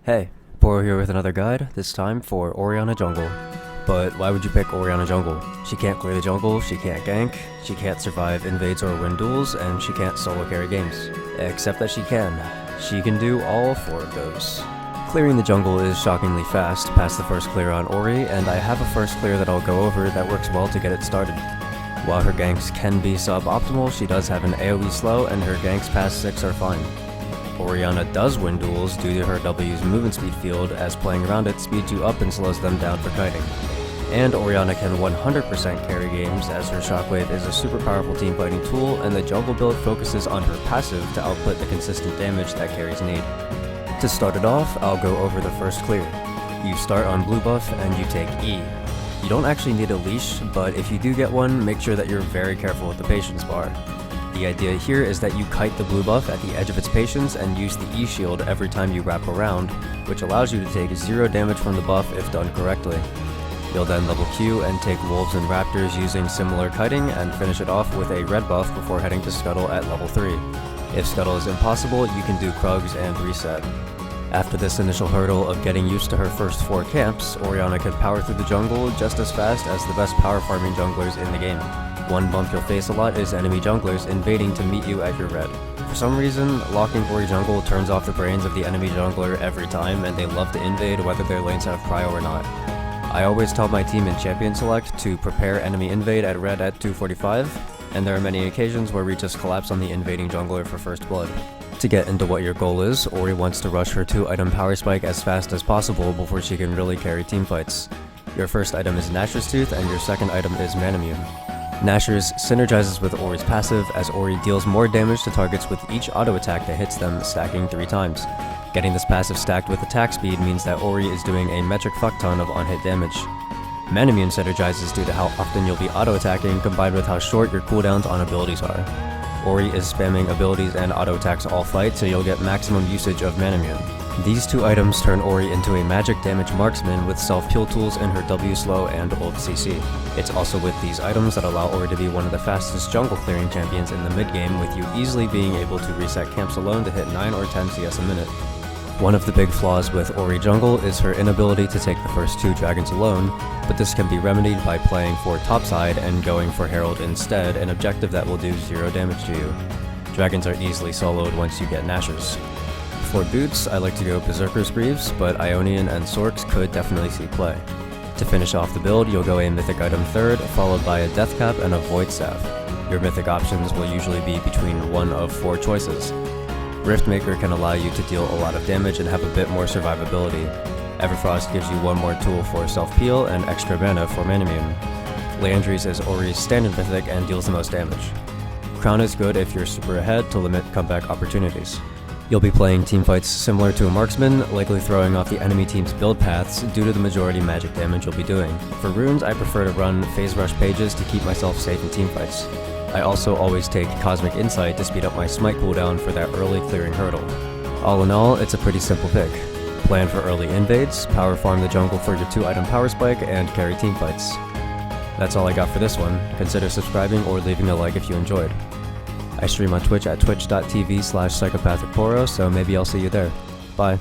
Hey, Poro here with another guide, this time for Orianna Jungle. But why would you pick Orianna Jungle? She can't clear the jungle, she can't gank, she can't survive invades or win duels, and she can't solo carry games. Except that she can. She can do all four of those. Clearing the jungle is shockingly fast past the first clear on Ori, and I have a first clear that I'll go over that works well to get it started. While her ganks can be suboptimal, she does have an AoE slow, and her ganks past 6 are fine. Orianna does win duels due to her W's movement speed field, as playing around it speeds you up and slows them down for kiting. And Orianna can 100% carry games, as her shockwave is a super powerful team fighting tool, and the jungle build focuses on her passive to output the consistent damage that carries need. To start it off, I'll go over the first clear. You start on blue buff and you take E. You don't actually need a leash, but if you do get one, make sure that you're very careful with the patience bar. The idea here is that you kite the blue buff at the edge of its patience and use the E shield every time you wrap around, which allows you to take 0 damage from the buff if done correctly. You'll then level Q and take wolves and raptors using similar kiting and finish it off with a red buff before heading to scuttle at level 3. If scuttle is impossible, you can do krugs and reset. After this initial hurdle of getting used to her first 4 camps, Orianna can power through the jungle just as fast as the best power farming junglers in the game. One bump you'll face a lot is enemy junglers invading to meet you at your red. For some reason, locking Ori jungle turns off the brains of the enemy jungler every time, and they love to invade whether their lanes have prio or not. I always tell my team in champion select to prepare enemy invade at red at 245, and there are many occasions where we just collapse on the invading jungler for first blood. To get into what your goal is, Ori wants to rush her 2-item power spike as fast as possible before she can really carry teamfights. Your first item is Nashor's Tooth, and your second item is Manamune. Nashor's synergizes with Ori's passive, as Ori deals more damage to targets with each auto attack that hits them, stacking 3 times. Getting this passive stacked with attack speed means that Ori is doing a metric fuckton of unhit damage. Manamune synergizes due to how often you'll be auto attacking, combined with how short your cooldowns on abilities are. Ori is spamming abilities and auto attacks all fight, so you'll get maximum usage of Manamune. These 2 items turn Ori into a magic damage marksman with self-peel tools in her W slow and ult CC. It's also with these items that allow Ori to be one of the fastest jungle clearing champions in the mid-game, with you easily being able to reset camps alone to hit 9 or 10 CS a minute. One of the big flaws with Ori jungle is her inability to take the first 2 dragons alone, but this can be remedied by playing for topside and going for Herald instead, an objective that will do 0 damage to you. Dragons are easily soloed once you get Nashors. For boots, I like to go Berserker's Greaves, but Ionian and Sorks could definitely see play. To finish off the build, you'll go a mythic item third, followed by a Death Cap and a Void Staff. Your mythic options will usually be between one of 4 choices. Riftmaker can allow you to deal a lot of damage and have a bit more survivability. Everfrost gives you 1 more tool for self-peel and extra mana for Manamune. Leandries is Ori's standard mythic and deals the most damage. Crown is good if you're super ahead to limit comeback opportunities. You'll be playing teamfights similar to a marksman, likely throwing off the enemy team's build paths due to the majority magic damage you'll be doing. For runes, I prefer to run phase rush pages to keep myself safe in teamfights. I also always take Cosmic Insight to speed up my smite cooldown for that early clearing hurdle. All in all, it's a pretty simple pick. Plan for early invades, power farm the jungle for your 2-item power spike, and carry teamfights. That's all I got for this one. Consider subscribing or leaving a like if you enjoyed. I stream on Twitch at twitch.tv/psychopathicporo, so maybe I'll see you there. Bye.